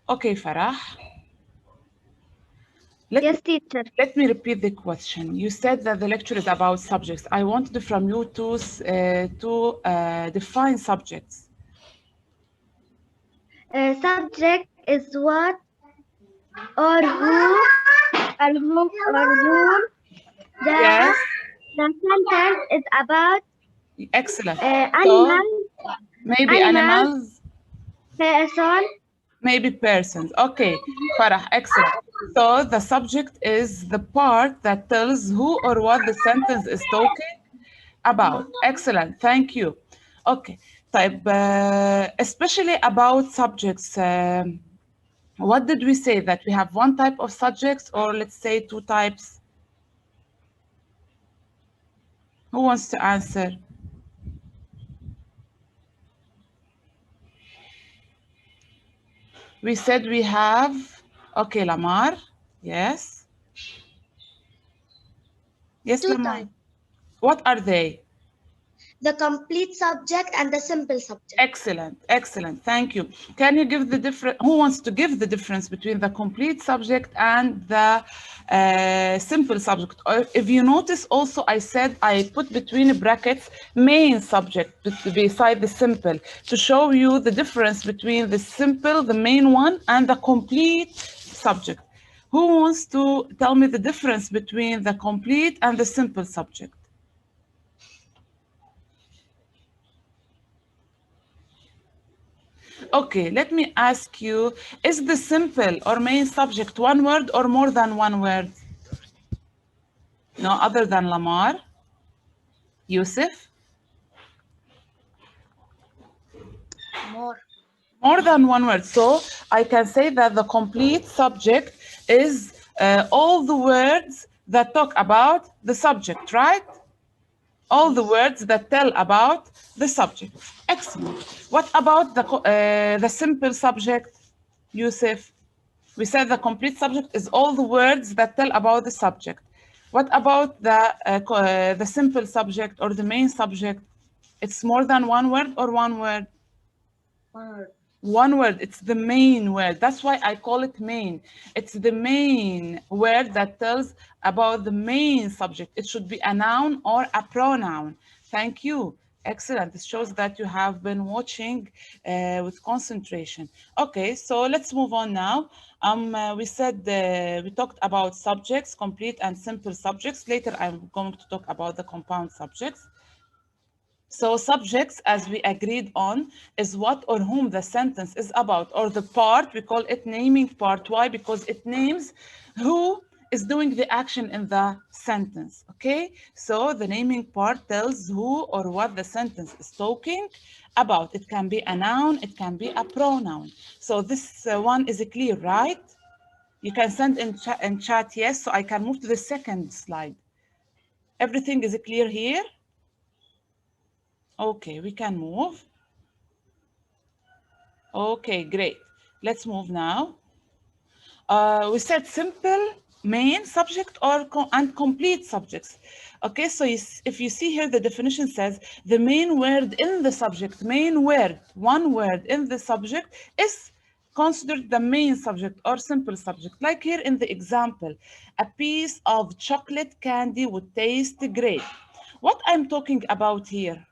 Okay, Farah. Yes, teacher. Let me repeat the question. You said that the lecture is about subjects. I wanted from you to define subjects. Subject is what or who the Yes, sentence is about. excellent. So Animal, maybe animals, animals, person. maybe persons. Okay, Farah, excellent. So the subject is the part that tells who or what the sentence is talking about. Excellent, thank you. Okay, طيب, especially about subjects. What did we say? That we have one type of subjects, or let's say two types? Who wants to answer? We said we have, okay, Lamar. Yes. Yes, Two Lamar. types. What are they? The complete subject and the simple subject. Excellent, excellent. Thank you. Can you give the difference? Who wants to give the difference between the complete subject and the simple subject? Or if you notice, also I said I put between brackets main subject beside the simple to show you the difference between the simple, the main one, and the complete subject. Who wants to tell me the difference between the complete and the simple subject? Okay, let me ask you, is the simple or main subject one word or more than one word? No, other than Lamar? Yusuf? More. More than one word. So I can say that the complete subject is all the words that talk about the subject, right? All the words that tell about the subject. Excellent. What about the simple subject, Yusuf? We said the complete subject is all the words that tell about the subject. What about the simple subject or the main subject? It's more than one word or one word? One word. One word. It's the main word. That's why I call it main. It's the main word that tells about the main subject. It should be a noun or a pronoun. Thank you. Excellent. This shows that you have been watching with concentration. Okay, so let's move on now. We said we talked about subjects, complete and simple subjects. Later, I'm going to talk about the compound subjects. So subjects, as we agreed on, is what or whom the sentence is about, or the part, we call it naming part. Why? Because it names who is doing the action in the sentence, okay? So the naming part tells who or what the sentence is talking about. It can be a noun, it can be a pronoun. So this one is clear, right? You can send in chat yes, so I can move to the second slide. Everything is clear here? Okay, we can move. Okay, great. Let's move now. We said simple, main subject or and complete subjects. Okay, so if you see here, the definition says the main word in the subject, main word, one word in the subject is considered the main subject or simple subject. Like here in the example, a piece of chocolate candy would taste great. What I'm talking about here,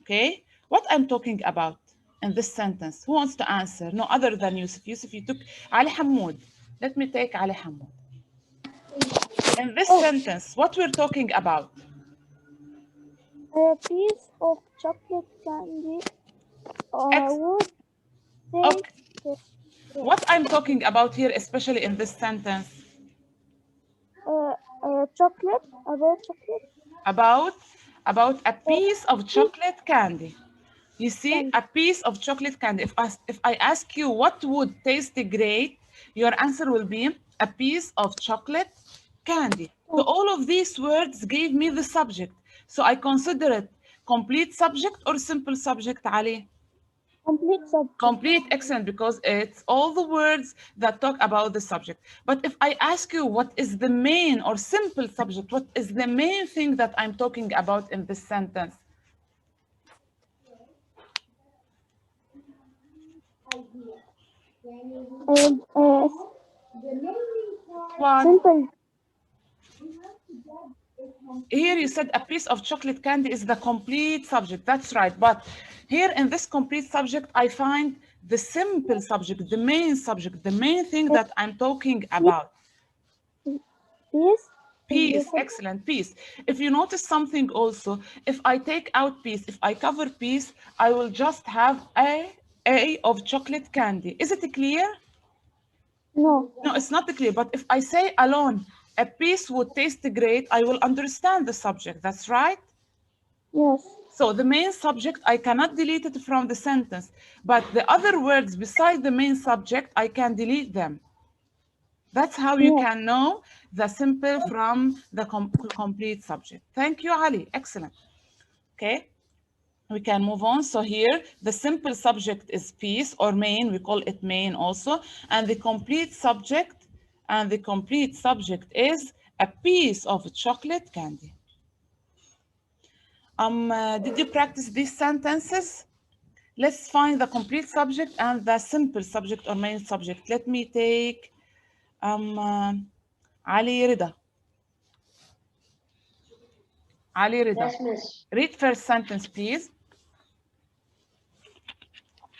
okay? What I'm talking about in this sentence. Who wants to answer? No other than Yusuf. Yusuf, you took Ali Hamoud. Let me take Ali Hamoud. In this sentence, what we're talking about? A piece of chocolate candy X. would Okay. taste What I'm talking about here, especially in this sentence, chocolate, about chocolate about about a uh, piece of chocolate candy. You see, candy. a piece of chocolate candy. If I ask you what would taste great, your answer will be a piece of chocolate candy. So all of these words gave me the subject. So I consider it complete subject or simple subject, Ali? Complete subject. Complete, excellent, because it's all the words that talk about the subject. But if I ask you what is the main or simple subject, what is the main thing that I'm talking about in this sentence? And One. simple. Here you said a piece of chocolate candy is the complete subject. That's right. But here in this complete subject, I find the simple subject, the main subject, the main thing that I'm talking about. Peace. Peace, excellent, peace. If you notice something also, if I take out peace, if I cover peace, I will just have a of chocolate candy. Is it clear? No. No, it's not clear. But if I say alone, a piece would taste great, I will understand the subject. That's right. Yes. So the main subject, I cannot delete it from the sentence. But the other words beside the main subject, I can delete them. That's how you Yeah. can know the simple from the complete subject. Thank you, Ali. Excellent. Okay. We can move on. So here, the simple subject is piece or main. We call it main also. And the complete subject is a piece of chocolate candy. Did you practice these sentences? Let's find the complete subject and the simple subject or main subject. Let me take Ali Rida. Ali Rida. Yes, miss. Read first sentence, please.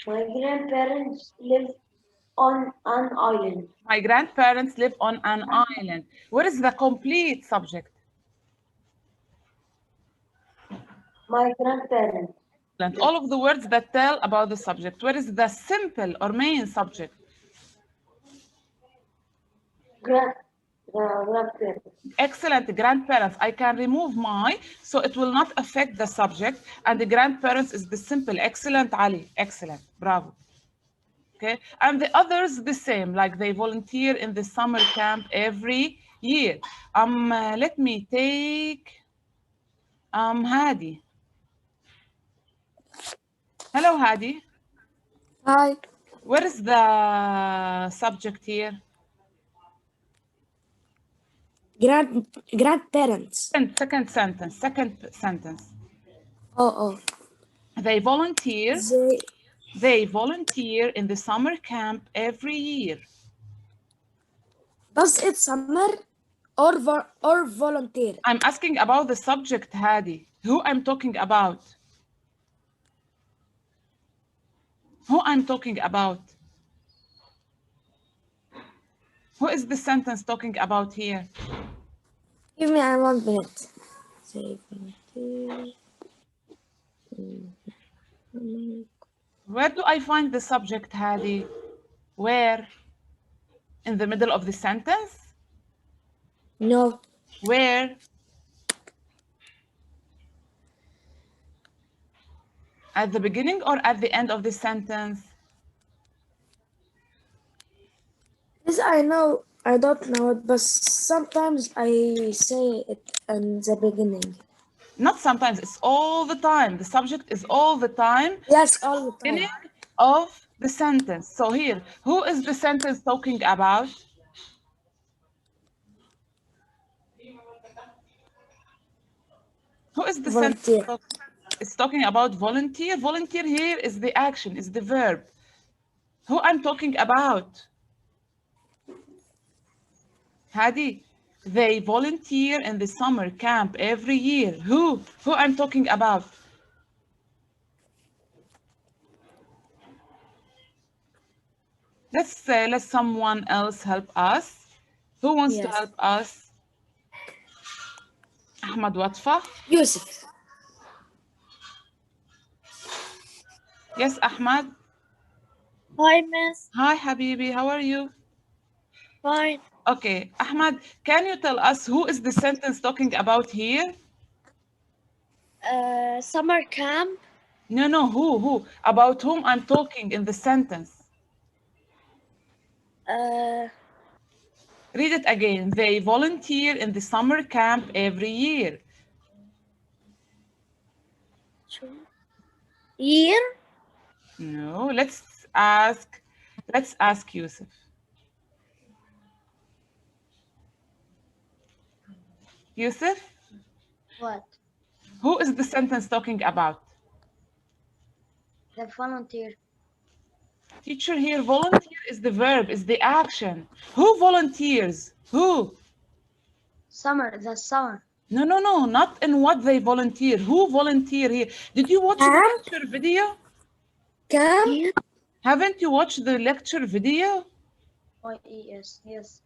My grandparents live on an island. My grandparents live on an island. What is the complete subject? My grandparents. And all of the words that tell about the subject. What is the simple or main subject? Grandparents. Excellent, grandparents. I can remove my, so it will not affect the subject. And the grandparents is the simple. Excellent, Ali. Excellent. Bravo. Okay. And the others the same, like they volunteer in the summer camp every year. Let me take Hadi. Hello, Hadi. Hi. Where is the subject here? Grandparents. Second sentence. Oh. They volunteer. They They volunteer in the summer camp every year. does it summer or volunteer? I'm asking about the subject, Hadi. Who I'm talking about? Who I'm talking about? Who is the sentence talking about here? Give me 1 minute. They volunteer. Where do I find the subject, Hadi? Where? In the middle of the sentence? No. Where? At the beginning or at the end of the sentence? This I know. I don't know it, but sometimes I say it in the beginning. Not sometimes, it's all the time. The subject is all the time. Yes, all the time. Beginning of the sentence. So here, who is the sentence talking about? Who is the Volunteer. sentence? It's talking about volunteer. Volunteer here is the action, is the verb. Who I'm talking about? Hadi, they volunteer in the summer camp every year. Who I'm talking about? Let's let someone else help us. Who wants to Yes. help us? Ahmad Watfa? Yusuf. Yes, Ahmad. Hi, miss. Hi, Habibi. How are you? Fine. Okay, Ahmad, can you tell us who is the sentence talking about here? Summer camp. No, who? About whom I'm talking in the sentence. Read it again. They volunteer in the summer camp every year. Year. No, let's ask Yusuf. Yusuf, What? who is the sentence talking about? The volunteer. Teacher here, volunteer is the verb, is the action. Who volunteers? Who? Summer, the summer. No, no, no, not in what they volunteer. Who volunteer here? Did you watch the Camp. lecture video? Camp. Haven't you watched the lecture video? Oh, yes, yes.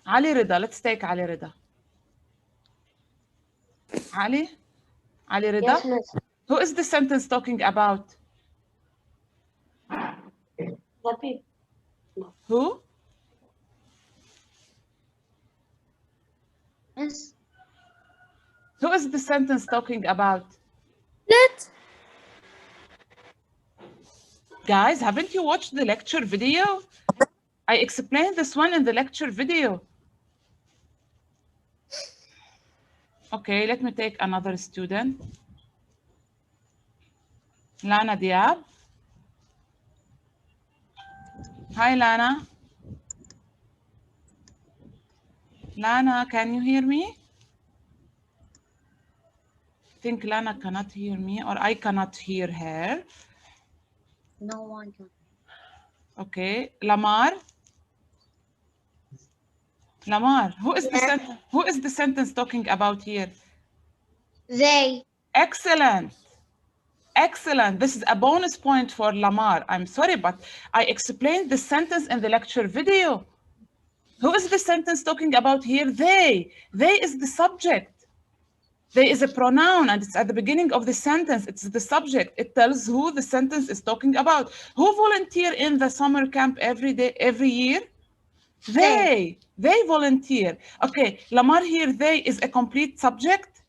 Ali Rida, let's take Ali Rida. Ali Rida? Yes, miss. Who is the sentence talking about? The people. Who? Miss. Who is the sentence talking about? Let. Guys, haven't you watched the lecture video? I explained this one in the lecture video. Okay, let me take another student. Lana Diab. Hi, Lana. Lana, can you hear me? I think Lana cannot hear me, or I cannot hear her. No one can. Okay, Lamar. Lamar, who is the sentence talking about here? They. Excellent. Excellent. This is a bonus point for Lamar. I'm sorry, but I explained the sentence in the lecture video. Who is the sentence talking about here? They. They is the subject. They is a pronoun, and it's at the beginning of the sentence. It's the subject. It tells who the sentence is talking about. Who volunteer in the summer camp every year? They volunteer. Okay, Lamar here, they is a complete subject.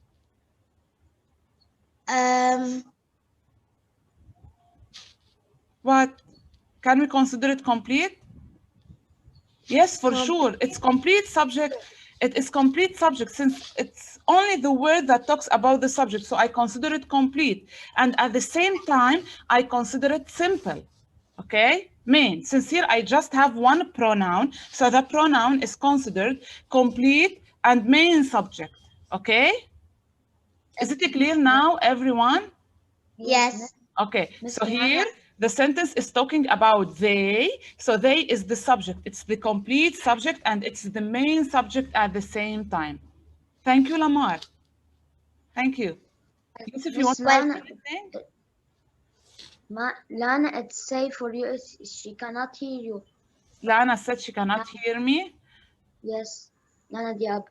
What? Can we consider it complete? Yes, for sure. It's complete subject. It is complete subject since it's only the word that talks about the subject. So I consider it complete. And at the same time, I consider it simple. Okay? Main. Since here I just have one pronoun, so the pronoun is considered complete and main subject. Okay? Is it clear now, everyone? Yes. Okay, so here the sentence is talking about they. So they is the subject. It's the complete subject and it's the main subject at the same time. Thank you, Lamar. Thank you. Yusuf, you want to add anything? Lana, it's safe for you. She cannot hear you. Lana said she cannot hear me. Yes. Lana Diab.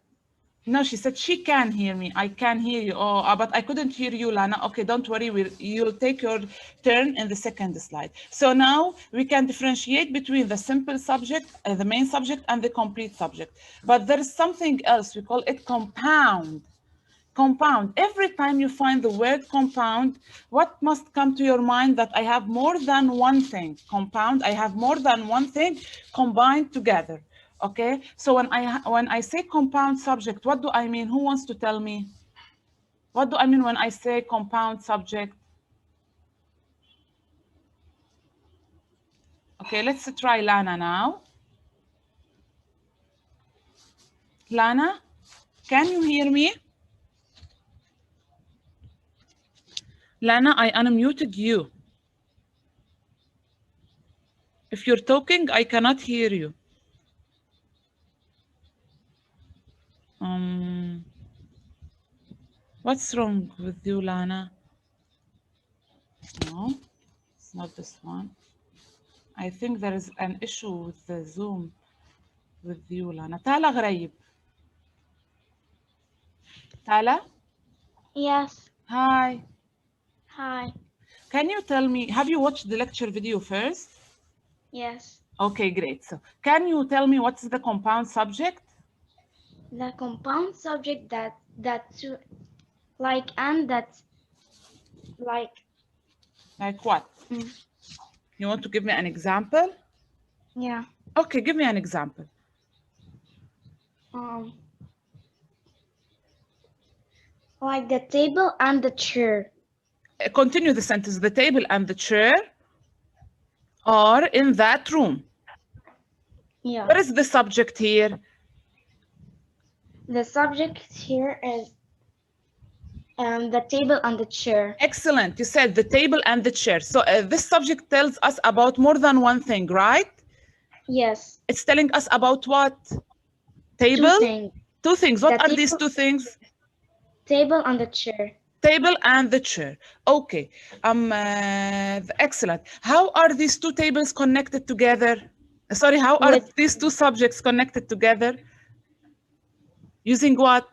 No, she said she can hear me. I can hear you. Oh, but I couldn't hear you, Lana. Okay, don't worry. You'll take your turn in the second slide. So now we can differentiate between the simple subject, the main subject, and the complete subject. But there is something else. We call it compound. Compound. Every time you find the word compound, what must come to your mind? That I have more than one thing. Compound, I have more than one thing combined together. Okay, so when I say compound subject, what do I mean? Who wants to tell me? What do I mean when I say compound subject? Okay, let's try Lana now. Lana, can you hear me? Lana, I unmuted you. If you're talking, I cannot hear you. What's wrong with you, Lana? No, it's not this one. I think there is an issue with the Zoom with you, Lana. Tala Ghraib. Tala? Yes. Hi. Hi. Can you tell me, have you watched the lecture video first? Yes. Okay, great. So can you tell me what's the compound subject? The compound subject that's like and that's like. Like what? You want to give me an example? Yeah. Okay, give me an example. Like the table and the chair. Continue the sentence. The table and the chair are in that room. Yeah. What is the subject here? The subject here is The table and the chair. Excellent. You said the table and the chair. So this subject tells us about more than one thing, right? Yes. It's telling us about what? Table? Two things. Two things. What The are these table- two things? Table and the chair. Table and the chair. Okay. Excellent. How are these two tables connected together? Sorry, how are With- these two subjects connected together? Using what?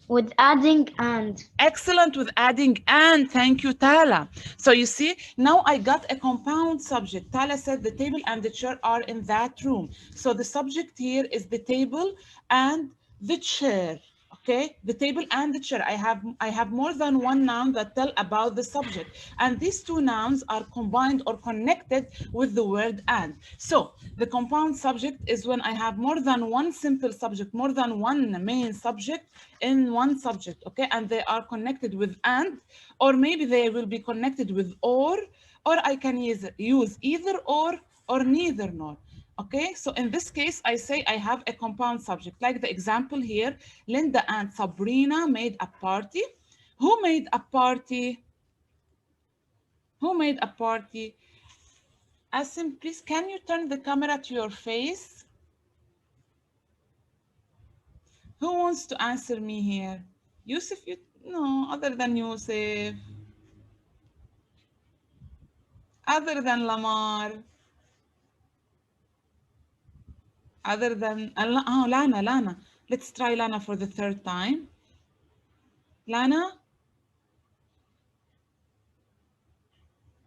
With adding and. Excellent, with adding and. Thank you, Tala. So you see, now I got a compound subject. Tala said the table and the chair are in that room. So the subject here is the table and the chair. Okay, the table and the chair. I have more than one noun that tell about the subject, and these two nouns are combined or connected with the word and. So the compound subject is when I have more than one simple subject, more than one main subject in one subject, okay, and they are connected with and, or maybe they will be connected with or I can use either or neither nor. Okay, so in this case, I say I have a compound subject, like the example here. Linda and Sabrina made a party. Who made a party? Who made a party? Asim, please, can you turn the camera to your face? Who wants to answer me here? Yusuf, no, other than Yusuf. Other than Lamar. Other than, oh, Lana. Let's try Lana for the third time. Lana?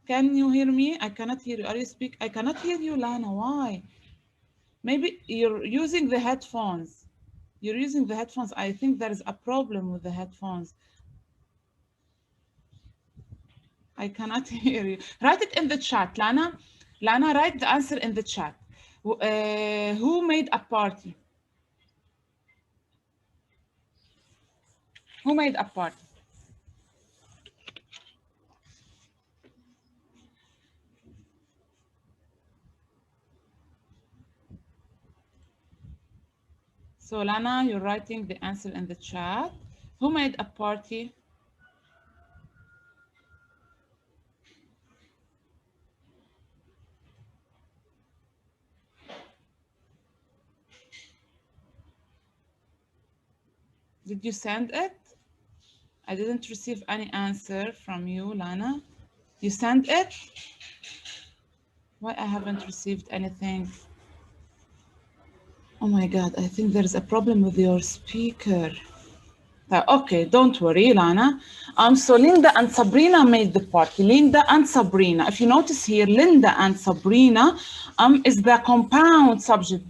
Can you hear me? I cannot hear you. Are you speak? I cannot hear you, Lana. Why? Maybe you're using the headphones. You're using the headphones. I think there is a problem with the headphones. I cannot hear you. Write it in the chat, Lana. Lana, write the answer in the chat. Who made a party? Who made a party? So Lana, you're writing the answer in the chat. Who made a party? Did you send it? I didn't receive any answer from you, Lana. You sent it? Why I haven't received anything? Oh my God, I think there's a problem with your speaker. Okay, don't worry, Lana. So Linda and Sabrina made the party. Linda and Sabrina. If you notice here, Linda and Sabrina is the compound subject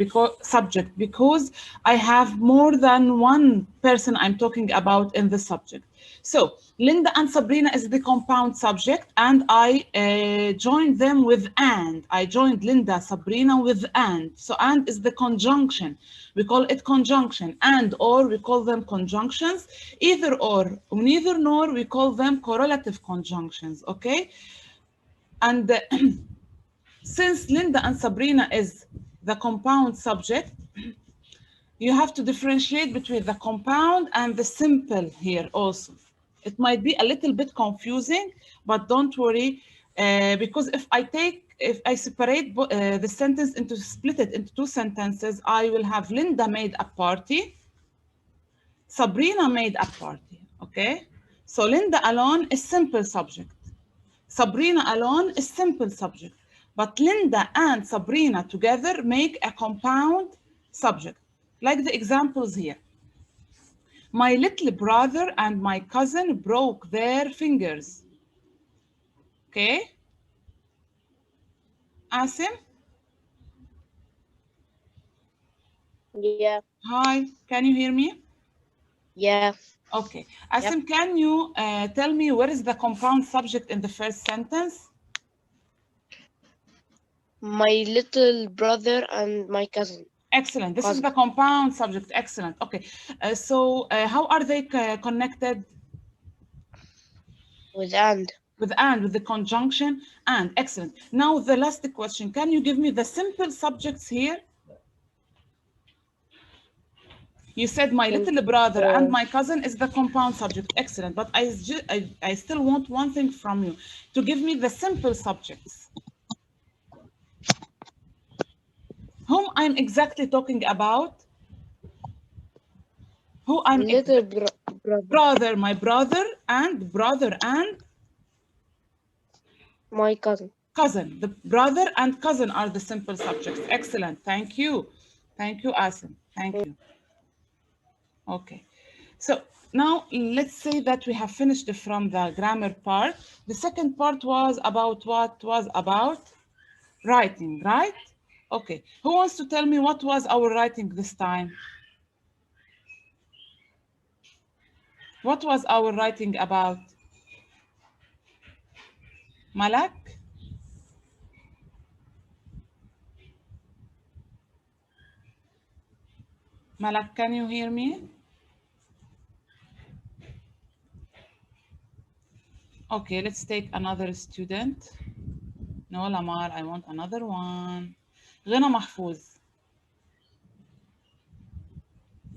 because I have more than one person I'm talking about in the subject. So Linda and Sabrina is the compound subject, and I joined them with and. I joined Linda, Sabrina with and. So and is the conjunction. We call it conjunction. And or we call them conjunctions. Either or, neither nor, we call them correlative conjunctions, okay? And since Linda and Sabrina is the compound subject, you have to differentiate between the compound and the simple here also. It might be a little bit confusing, but don't worry, because if I separate the sentence split it into two sentences, I will have Linda made a party, Sabrina made a party, okay? So Linda alone is simple subject. Sabrina alone is simple subject. But Linda and Sabrina together make a compound subject, like the examples here. My little brother and my cousin broke their fingers. Okay? Asim? Yeah. Hi, can you hear me? Yeah. Okay. Asim, can you tell me where is the compound subject in the first sentence? My little brother and my cousin. Excellent. This is the compound subject. Excellent. Okay. So how are they connected? With and. With the conjunction and. Excellent. Now the last question. Can you give me the simple subjects here? You said my little brother and my cousin is the compound subject. Excellent. But I still want one thing from you, to give me the simple subjects. Whom I'm exactly talking about? Who I'm Little brother. brother, my brother and My cousin. cousin. The brother and cousin are the simple subjects. Excellent. Thank you. Thank you, Asim. Thank you. Okay. So now let's say that we have finished from the grammar part. The second part was about what? Was about writing, right? Okay. Who wants to tell me what was our writing this time? What was our writing about? Malak? Malak, can you hear me? Okay, let's take another student. No, Lamar, I want another one. Ghina Mahfouz.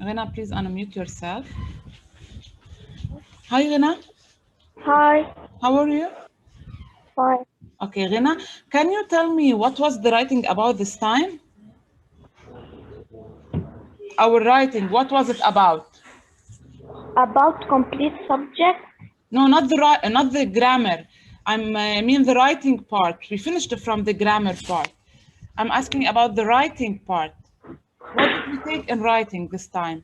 Ghina, please unmute yourself. Hi, Ghina. Hi. How are you? Fine. Okay, Ghina, can you tell me what was the writing about this time? Our writing, what was it about? About complete subject. No, not the grammar. I mean the writing part. We finished from the grammar part. I'm asking about the writing part. What did we take in writing this time?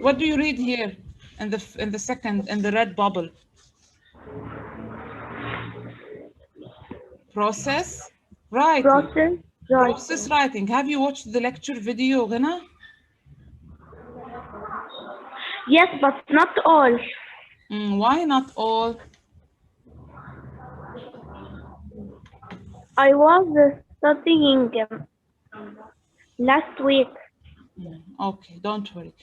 What do you read here in the second, in the red bubble? Process writing. Process writing. Have you watched the lecture video, Ghina? Yes, but not all. Why not all? I was studying last week. Okay, don't worry.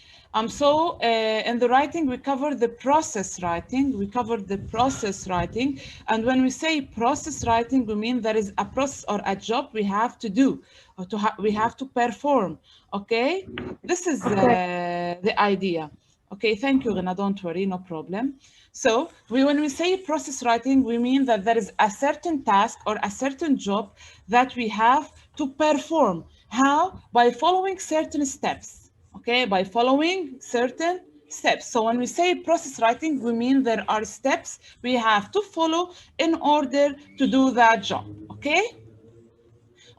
So in the writing, we covered the process writing. We covered the process writing. And when we say process writing, we mean there is a process or a job we have to do, or we have to perform. Okay? This is the idea. Okay, thank you, Ghina. Don't worry, no problem. So when we say process writing, we mean that there is a certain task or a certain job that we have to perform. How? By following certain steps. Okay, by following certain steps. So when we say process writing, we mean there are steps we have to follow in order to do that job. Okay?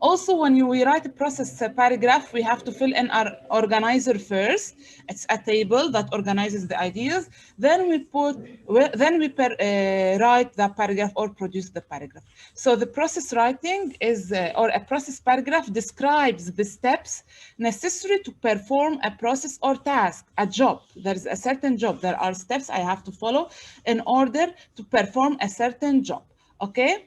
Also, when we write a process paragraph, we have to fill in our organizer first. It's a table that organizes the ideas. Then we write the paragraph or produce the paragraph. So the process writing is, or a process paragraph describes the steps necessary to perform a process or task, a job. There is a certain job. There are steps I have to follow in order to perform a certain job. Okay?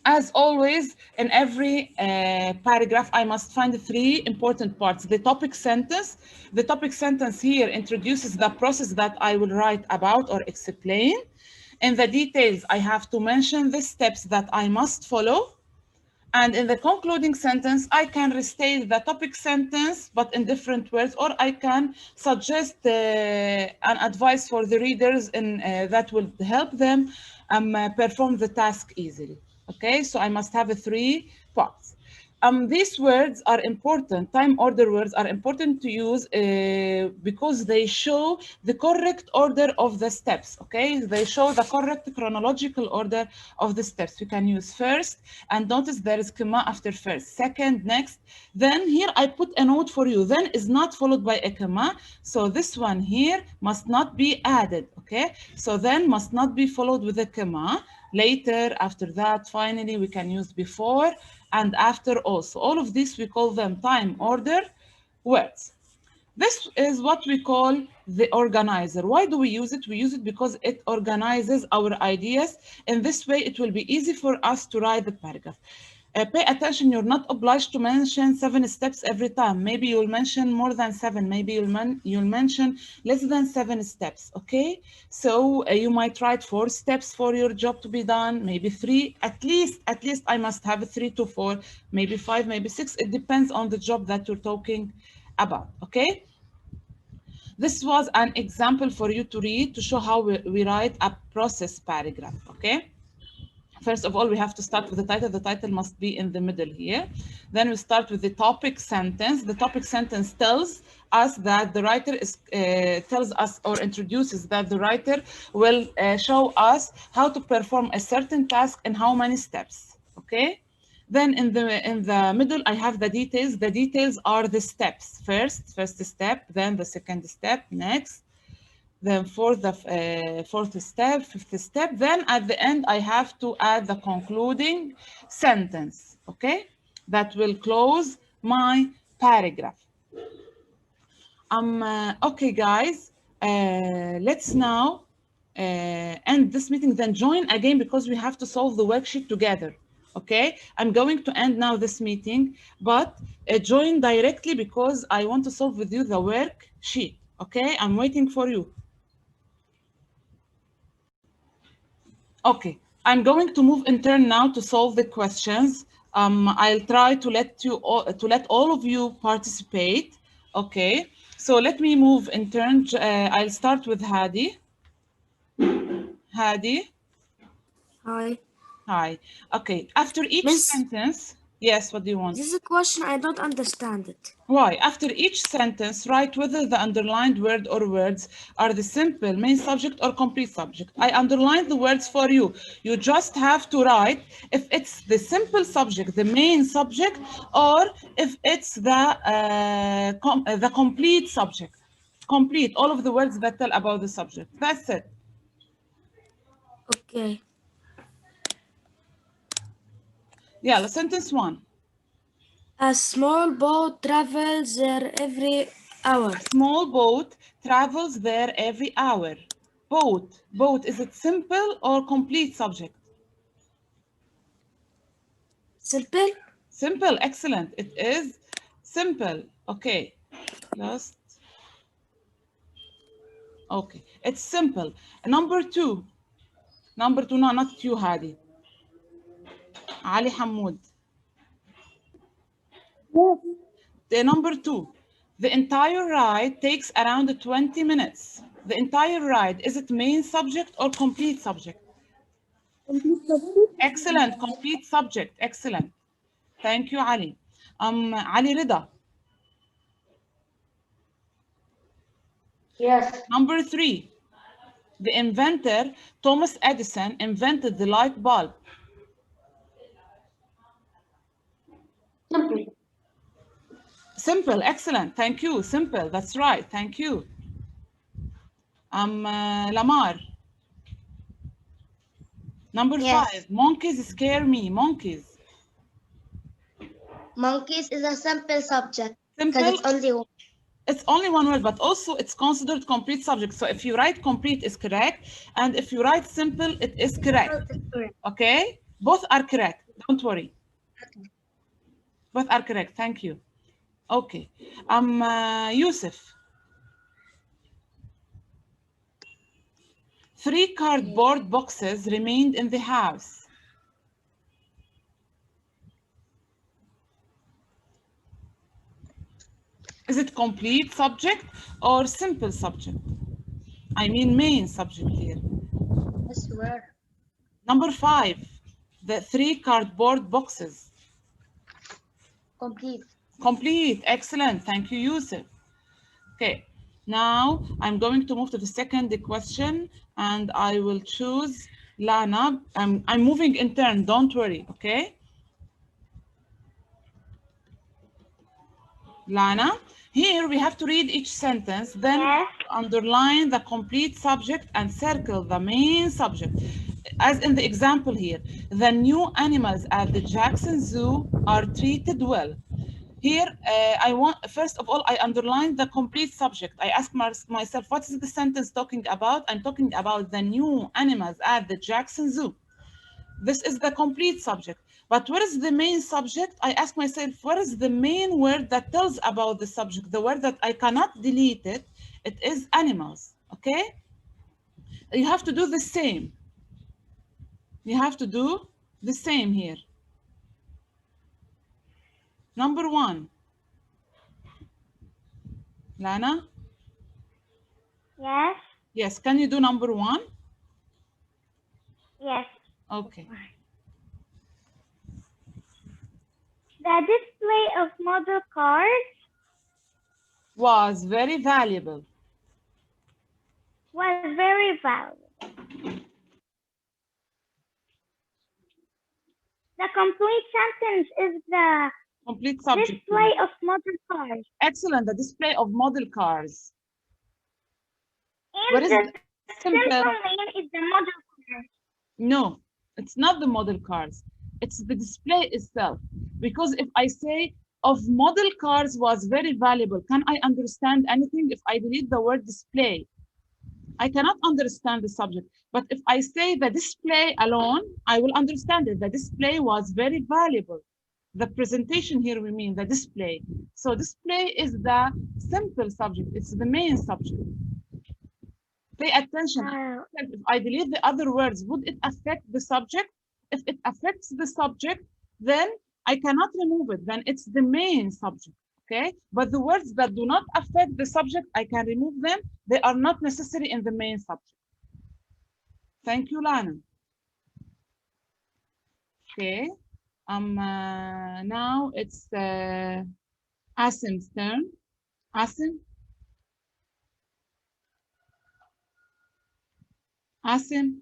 As always, in every paragraph, I must find three important parts. The topic sentence. The topic sentence here introduces the process that I will write about or explain. In the details, I have to mention the steps that I must follow. And in the concluding sentence, I can restate the topic sentence, but in different words, or I can suggest an advice for the readers that will help them perform the task easily. Okay, so I must have three parts. These words are important. Time order words are important to use because they show the correct order of the steps. Okay, they show the correct chronological order of the steps. We can use first, and notice there is comma after first, second, next. Then here I put a note for you. Then is not followed by a comma, so this one here must not be added. Okay, so then must not be followed with a comma. Later, after that, finally, we can use before and after also. All of this, we call them time order words. This is what we call the organizer. Why do we use it? We use it because it organizes our ideas. In this way, it will be easy for us to write the paragraph. Pay attention, you're not obliged to mention 7 steps every time. Maybe you'll mention more than 7. Maybe you'll mention less than 7 steps, okay? So you might write 4 steps for your job to be done, maybe 3. At least I must have 3 to 4, maybe 5, maybe 6. It depends on the job that you're talking about, okay? This was an example for you to read to show how we write a process paragraph, okay? First of all, we have to start with the title. The title must be in the middle here. Then we start with the topic sentence. The topic sentence tells us that the writer tells us or introduces that the writer will show us how to perform a certain task in how many steps, okay? Then in the middle, I have the details. The details are the steps. First step, then the second step, next. Then fourth step, fifth step. Then at the end, I have to add the concluding sentence, okay? That will close my paragraph. Okay, guys, let's now end this meeting, then join again because we have to solve the worksheet together, okay? I'm going to end now this meeting, but join directly because I want to solve with you the worksheet, okay? I'm waiting for you. Okay, I'm going to move in turn now to solve the questions. I'll try to let all of you participate. Okay, so let me move in turn. I'll start with Hadi. Hadi. Hi. Hi. Okay, after each Miss? sentence, yes, what do you want? This is a question I don't understand it. Why? After each sentence, write whether the underlined word or words are the simple main subject or complete subject. I underlined the words for you. You just have to write if it's the simple subject, the main subject, or if it's the complete subject. Complete, all of the words that tell about the subject. That's it. Okay. Yeah, sentence 1. A small boat travels there every hour. Small boat travels there every hour. Boat, is it simple or complete subject? Simple? Simple, excellent. It is simple. Okay, last. Okay, it's simple. Number 2. No, not you, Hadi. Ali Hamoud. The number 2. The entire ride takes around 20 minutes. The entire ride, is it main subject or complete subject? Excellent, complete subject. Excellent. Thank you, Ali. Ali Rida. Yes. Number 3. The inventor, Thomas Edison, invented the light bulb. Simple. Simple, excellent. Thank you. Simple, that's right. Thank you. Lamar. Number 5. Monkeys scare me. Monkeys. Monkeys is a simple subject Simple. because it's only one. It's only one word, but also it's considered complete subject. So if you write complete is correct, and if you write simple, it is correct. Okay? Both are correct. Don't worry. Okay. Both are correct. Thank you. Okay. Yusuf. 3 cardboard boxes remained in the house. Is it complete subject or simple subject? I mean main subject here. I swear. Number 5, the 3 cardboard boxes. Complete. Complete, excellent. Thank you, Yusuf. Okay, now I'm going to move to the second question and I will choose Lana. I'm moving in turn, don't worry, okay? Lana, here we have to read each sentence, then underline the complete subject and circle the main subject. As in the example here, the new animals at the Jackson Zoo are treated well. Here, first of all, I underline the complete subject. I ask myself, what is the sentence talking about? I'm talking about the new animals at the Jackson Zoo. This is the complete subject. But where is the main subject? I ask myself, where is the main word that tells about the subject? The word that I cannot delete it. It is animals, okay? You have to do the same. You have to do the same here. Number 1. Lana? Yes. Yes, can you do number 1? Yes. Okay. The display of model cars Was very valuable. was very valuable. The complete sentence is the Complete subject. display of model cars. Excellent, the display of model cars. And What is the the simple simple? name is the model cars. No, it's not the model cars. It's the display itself. Because if I say of model cars was very valuable, can I understand anything if I delete the word display? I cannot understand the subject. But if I say the display alone, I will understand it. The display was very valuable. The presentation here, we mean the display. So display is the simple subject. It's the main subject. Pay attention. If I delete the other words, would it affect the subject? If it affects the subject, then I cannot remove it. Then it's the main subject, okay? But the words that do not affect the subject, I can remove them. They are not necessary in the main subject. Thank you, Lana. Okay. Now it's Asim's turn. Asim. Asim.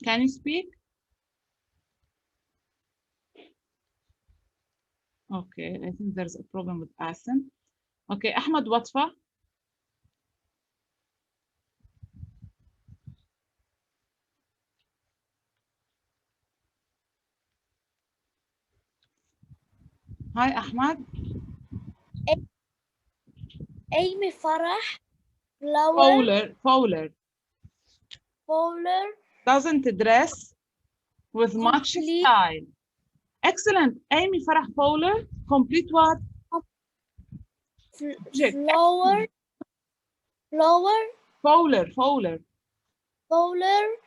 Can you speak? Okay, I think there's a problem with Asim. Okay, Ahmed Watfa. Hi, Ahmed. Amy Farah, flower, Fowler doesn't dress with much Complete. style. Excellent. Amy Farah Fowler, complete what? flower, Fowler.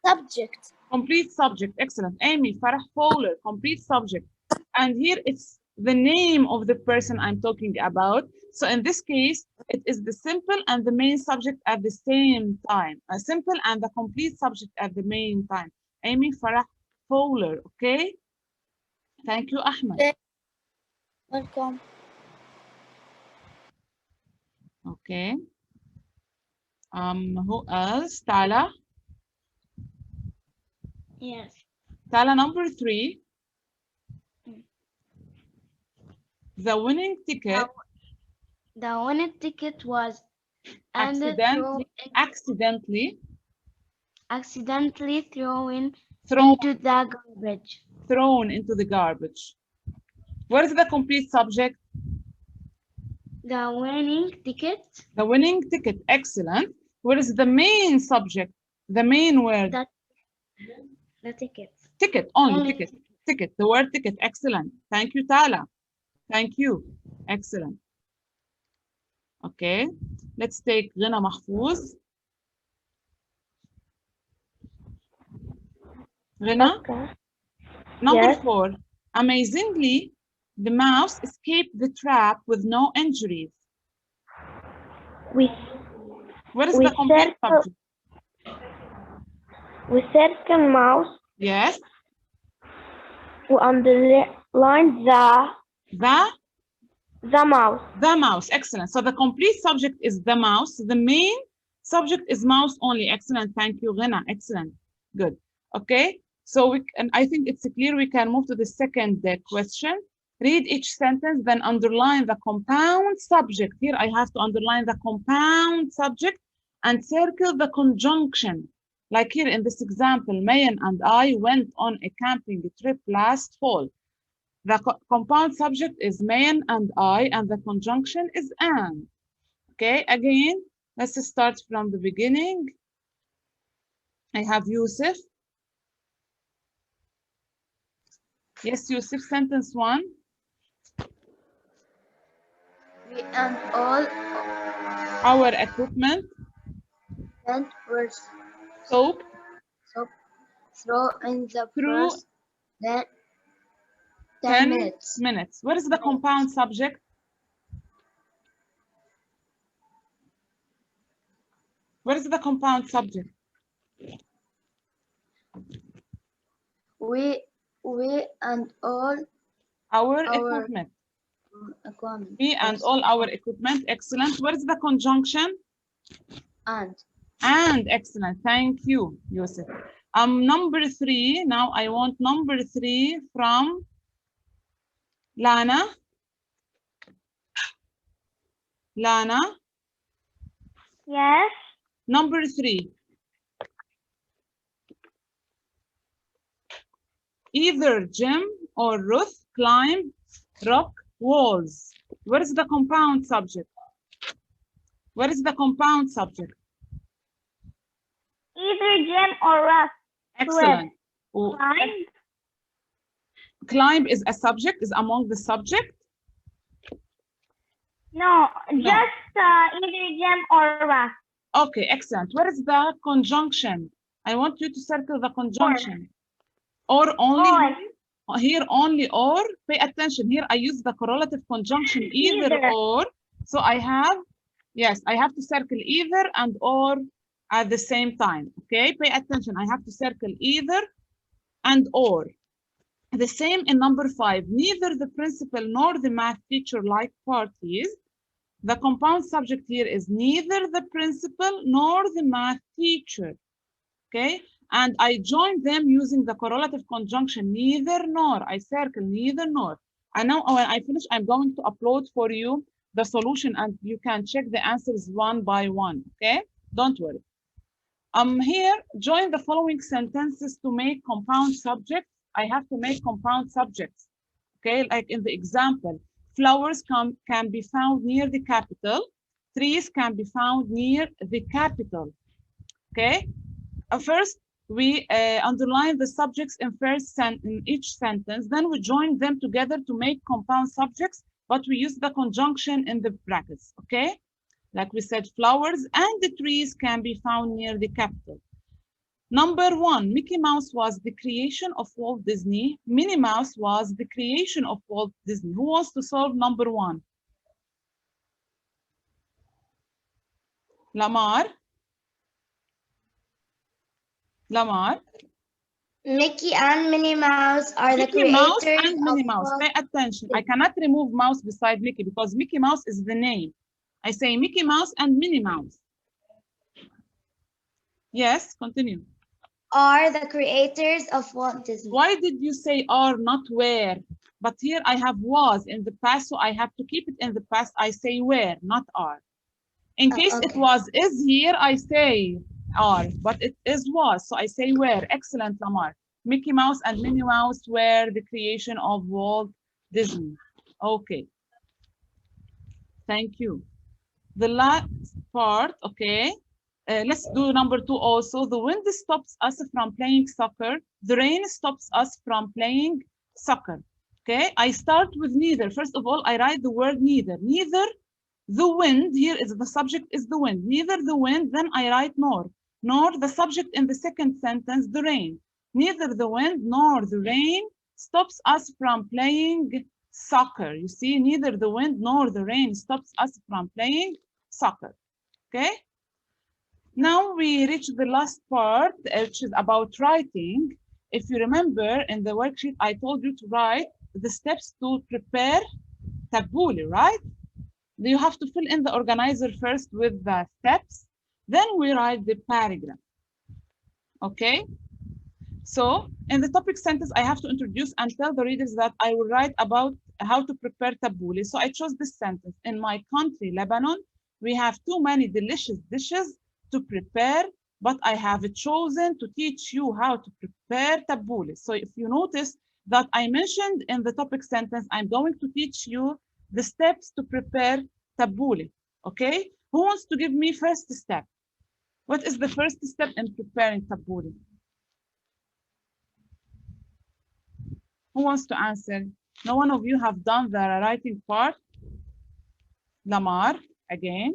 Subject. Complete subject. Excellent. Amy Farah Fowler, complete subject. And here it's the name of the person I'm talking about. So in this case, it is the simple and the main subject at the same time. A simple and the complete subject at the main time. Amy Farah Fowler, okay? Thank you, Ahmed. Welcome. Okay. Who else? Tala? Yes. Tala, number 3. The winning ticket The winning ticket was accidentally thrown thrown into the garbage. into the garbage. What is the complete subject? The winning ticket. The winning ticket. Excellent. What is the main subject? The main word? The ticket. Ticket, only ticket. Ticket, the word ticket. Excellent. Thank you, Tala. Thank you. Excellent. Okay, let's take Ghina Mahfouz. Ghina? Okay. Number Yes. 4. Amazingly, the mouse escaped the trap with no injuries. What is the complete subject? We circle mouse. Yes. We underline the mouse. The mouse. Excellent. So the complete subject is the mouse. The main subject is mouse only. Excellent. Thank you, Ghina. Excellent. Good. Okay. So I think it's clear. We can move to the second question. Read each sentence, then underline the compound subject. Here I have to underline the compound subject and circle the conjunction. Like here in this example, Mayan and I went on a camping trip last fall. The compound subject is Mayan and I, and the conjunction is and. Okay, again, Let's start from the beginning. I have Yusuf. Yes, Yusuf, sentence 1. We and all Our equipment went were soaked so throw in the through first 10 10 minutes. What is the compound subject? What is the compound subject? We and all Our Our- equipment. equipment We and all our equipment. Excellent. What is the conjunction? and And excellent. Thank you, Yusuf. Number 3. Now I want number 3 from Lana. Lana. Yes. Number 3. Either Jim or Ruth climb rock walls. What is the compound subject? What is the compound subject? Either Jim or Russ. Excellent. Climb. Climb is a subject, is among the subject. No, No. just either Jim or Russ. Okay, excellent. What is the conjunction? I want you to circle the conjunction. Or only. Or. Here only or. Pay attention. Here I use the correlative conjunction either Either. or. So I have, yes, I have to circle either and or at the same time. Okay, pay attention. I have to circle either and or. The same in number 5. Neither the principal nor the math teacher like parties. The compound subject here is neither the principal nor the math teacher. Okay, and I join them using the correlative conjunction neither nor. I circle neither nor. And now when I finish, I'm going to upload for you the solution and you can check the answers one by one. Okay, don't worry. Here, join the following sentences to make compound subjects. I have to make compound subjects. Okay, like in the example, flowers can be found near the capital. Trees can be found near the capital. Okay. First, we underline the subjects in each sentence. Then we join them together to make compound subjects, but we use the conjunction in the brackets. Okay. Like we said, flowers and the trees can be found near the capital. Number 1, Mickey Mouse was the creation of Walt Disney. Minnie Mouse was the creation of Walt Disney. Who wants to solve number 1? Lamar. Lamar. Mickey and Minnie Mouse are the Mickey Mouse creators and Minnie of Mouse. Walt Pay attention. I cannot remove mouse beside Mickey because Mickey Mouse is the name. I say Mickey Mouse and Minnie Mouse. Yes, continue. Are the creators of Walt Disney. Why did you say are, not where? But here I have was in the past, so I have to keep it in the past. I say where, not are. In case it okay. was is here, I say are, but it is was, so I say where. Excellent, Lamar. Mickey Mouse and Minnie Mouse were the creation of Walt Disney. Okay. Thank you. The last part, okay. Let's do number 2 also. The wind stops us from playing soccer. The rain stops us from playing soccer. Okay, I start with neither. First of all, I write the word neither. Neither the wind, here is the subject is the wind. Neither the wind, then I write nor. Nor the subject in the second sentence, the rain. Neither the wind nor the rain stops us from playing soccer. You see, neither the wind nor the rain stops us from playing soccer. Okay. Now we reach the last part, which is about writing. If you remember in the worksheet, I told you to write the steps to prepare tabbouleh, right? You have to fill in the organizer first with the steps, then we write the paragraph. Okay? So in the topic sentence, I have to introduce and tell the readers that I will write about how to prepare tabbouleh. So I chose this sentence. In my country, Lebanon, we have too many delicious dishes to prepare, but I have chosen to teach you how to prepare tabbouleh. So if you notice that I mentioned in the topic sentence, I'm going to teach you the steps to prepare tabbouleh, okay? Who wants to give me first step? What is the first step in preparing tabbouleh? Who wants to answer? No one of you have done the writing part? Lamar, again.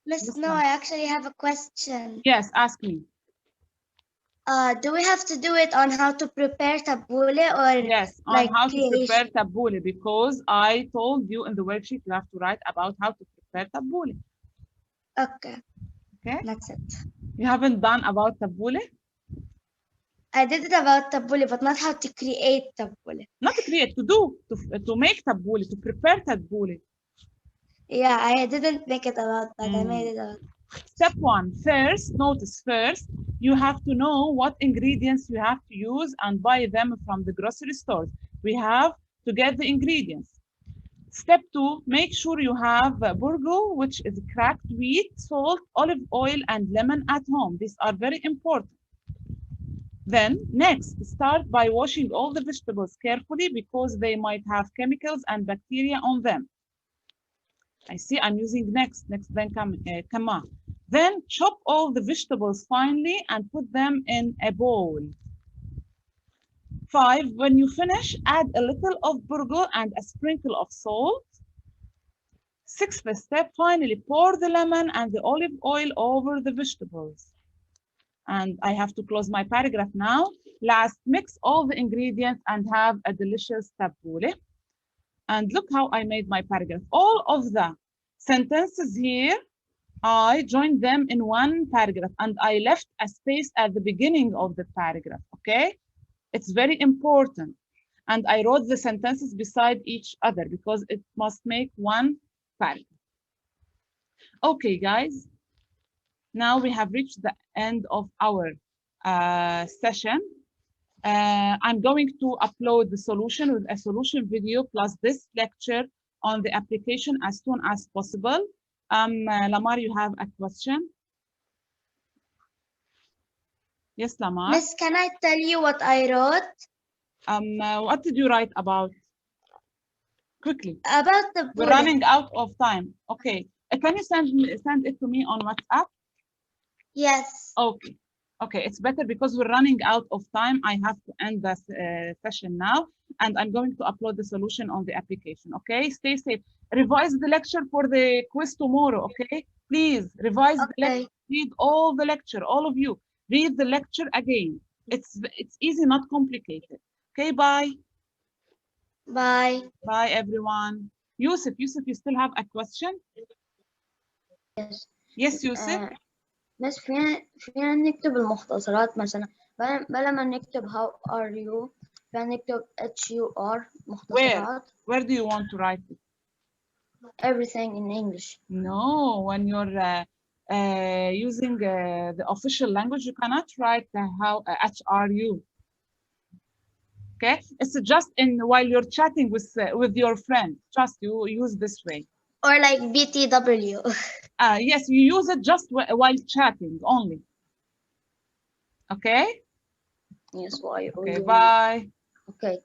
Miss, Yes, no, ma'am. I actually have a question. Yes, ask me. Do we have to do it on how to prepare tabbouleh or Yes, on like how to prepare creation? tabbouleh, because I told you in the worksheet you have to write about how to prepare tabbouleh. Okay. Okay. That's it. You haven't done about tabbouleh? I did it about tabbouleh, but not how to create tabbouleh. Not to create, to do, to make tabbouleh, to prepare tabbouleh. Yeah, I didn't make it about that. I made it about. Step 1, first, notice first, you have to know what ingredients you have to use and buy them from the grocery stores. We have to get the ingredients. Step 2, make sure you have burgo, which is cracked wheat, salt, olive oil, and lemon at home. These are very important. Then next, start by washing all the vegetables carefully because they might have chemicals and bacteria on them. I see I'm using next, then come on. Then chop all the vegetables finely and put them in a bowl. 5, when you finish, add a little of burgo and a sprinkle of salt. 6th step, finally pour the lemon and the olive oil over the vegetables. And I have to close my paragraph now. Last, mix all the ingredients and have a delicious tabbouleh. And look how I made my paragraph. All of the sentences here, I joined them in one paragraph and I left a space at the beginning of the paragraph, okay? It's very important. And I wrote the sentences beside each other because it must make one paragraph. Okay, guys. Now we have reached the end of our session. I'm going to upload the solution with a solution video plus this lecture on the application as soon as possible. Lamar, you have a question? Yes, Lamar. Miss, can I tell you what I wrote? What did you write about? Quickly. About the We're bullet. running out of time. Okay. Can you send it to me on WhatsApp? Yes. Okay. Okay, it's better because we're running out of time. I have to end the session now, and I'm going to upload the solution on the application. Okay, stay safe. Revise the lecture for the quiz tomorrow. Okay, please revise the lecture. Read all the lecture. All of you, read the lecture again. It's easy, not complicated. Okay, bye. Bye. Bye, everyone. Yusuf, you still have a question? Yes. Yes, Yusuf. بس فينا نكتب المختصرات مثلا بلا ما نكتب how are you فينا نكتب HUR مختصرات. Where do you want to write it? Everything in English. No, when you're using the official language, you cannot write how HRU. Okay, it's just while you're chatting with your friend. Just you use this way. Or like BTW. Yes, you use it just while chatting only. Okay. Yes, why? Okay. Bye. Okay.